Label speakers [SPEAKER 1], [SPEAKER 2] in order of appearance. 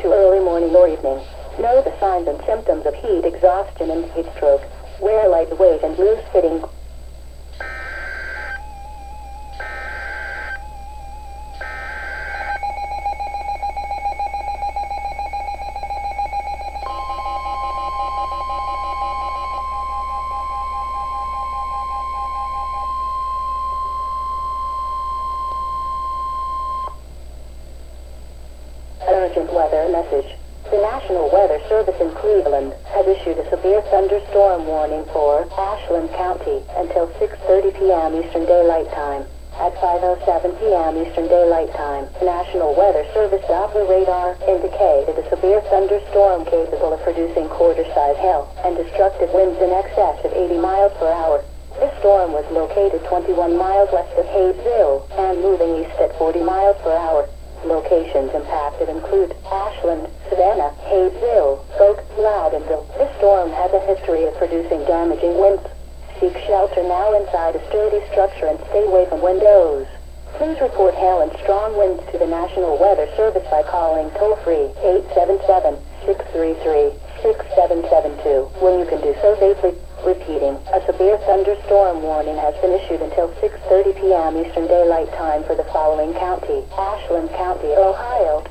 [SPEAKER 1] to early morning or evening. Know the signs and symptoms of heat exhaustion and heat stroke. Wear lightweight and loose-fitting urgent weather message. The National Weather Service in Cleveland has issued a severe thunderstorm warning for Ashland County until 6:30 p.m. Eastern Daylight Time. At 5:07 p.m. Eastern Daylight Time, the National Weather Service Doppler radar indicated a severe thunderstorm capable of producing quarter-size hail and destructive winds in excess of 80 miles per hour. This storm was located 21 miles west of Hayesville and moving east at 40 miles per hour. Locations impacted include Ashland, Savannah, Hayesville, Oak, Loudonville. This storm has a history of producing damaging winds. Seek shelter now inside a sturdy structure and stay away from windows. Please report hail and strong winds to the National Weather Service by calling toll-free 877-633-6772 when you can do so safely. Repeating, a severe thunderstorm warning has been issued until 6:30 p.m. Eastern Daylight Time for the following county: Ashland County, Ohio.